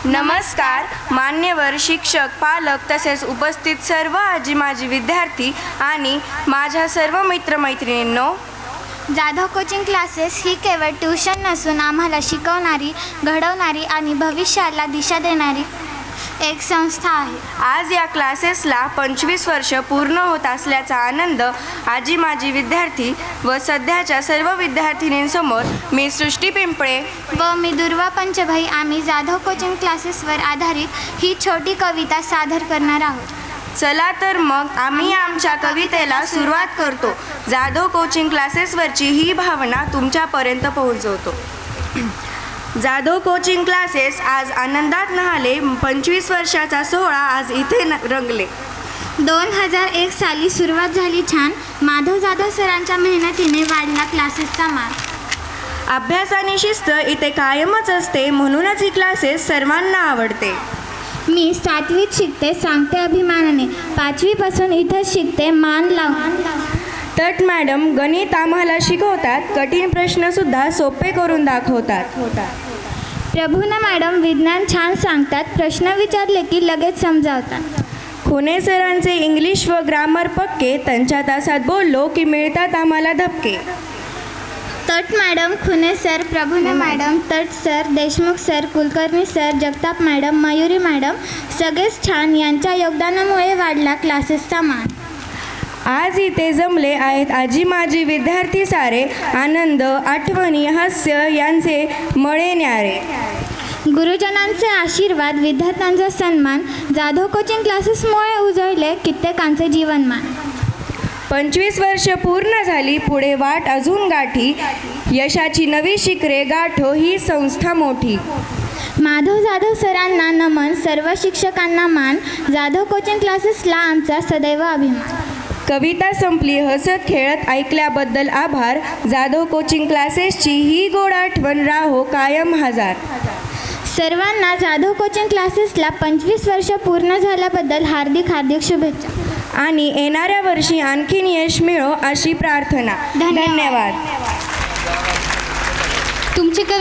नमस्कार मान्यवर शिक्षक, पालक तसेच उपस्थित सर्व आजी माजी विद्यार्थी आणि माझ्या सर्व मित्रमैत्रिणींनो, जाधव कोचिंग क्लासेस ही केवळ ट्यूशन नसून आम्हाला शिकवणारी, घडवणारी आणि भविष्याला दिशा देणारी एक संस्था आहे. आज या क्लासेसला 25 वर्ष पूर्ण होत असल्याचा आनंद आजी माजी विद्यार्थी व सध्याच्या सर्व विद्यार्थिनींसमोर मी सृष्टी पिंपळे व मी दुर्वा पंचभाई आम्ही जाधव कोचिंग क्लासेसवर आधारित ही छोटी कविता सादर करणार आहोत. चला तर मग आम्ही आमच्या कवितेला सुरुवात करतो. जाधव कोचिंग क्लासेसवरची ही भावना तुमच्यापर्यंत पोहोचवतो. जाधव कोचिंग क्लासेस आज आनंदात न्हाले. 25 वर्षाचा सोहळा आज इथे रंगले. 2001 साली सुरुवात झाली छान. माधव जाधव सरांच्या मेहनतीने वाढला क्लासेसचा मान. अभ्यास आणि शिस्त इथे कायमच असते, म्हणूनच ही क्लासेस सर्वांना आवडते. मी 7वीत शिकते, सांगते अभिमानाने. 5वीपासून इथंच शिकते, मान लावून. तट मॅडम गणित आम्हाला शिकवतात, कठीण प्रश्नसुद्धा सोपे करून दाखवतात. प्रभूना मॅडम विज्ञान छान सांगतात, प्रश्न विचारले की लगेच समजावतात. खुने सरांचे इंग्लिश व ग्रामर पक्के, त्यांच्या तासात बोललो की मिळतात आम्हाला धपके. तट मॅडम, खुने सर, प्रभूना मॅडम, तट sir, Deshmukh sir, Kulkarni sir, Jagtap madam, Mayuri madam सगळेच छान. यांच्या योगदानामुळे वाढला क्लासेसचा मान. आज इथे जमले आहेत आजी माजी विद्यार्थी सारे, आनंद आठवणी हास्य यांचे मळे न्यारे. गुरुजनांचे आशीर्वाद, विद्यार्थ्यांचा सन्मान, जाधव कोचिंग क्लासेसमुळे उजळले कित्येकांचे जीवनमान. 25 वर्ष पूर्ण झाली, पुढे वाट अजून गाठी, यशाची नवी शिखरे गाठो ही संस्था मोठी. माधव जाधव सरांना नमन, सर्व शिक्षकांना मान, जाधव कोचिंग क्लासेसला आमचा सदैव अभिमान. कविता संपली, हसत खेळत ऐकल्याबद्दल आभार. जाधव कोचिंग क्लासेसची ही गोड आठवण राहो कायम हजार. सर्वांना जाधव कोचिंग क्लासेसला 25 वर्ष पूर्ण झाल्याबद्दल हार्दिक हार्दिक शुभेच्छा आणि येणाऱ्या वर्षी आणखीन यश मिळो अशी प्रार्थना. धन्यवाद. तुमची कविता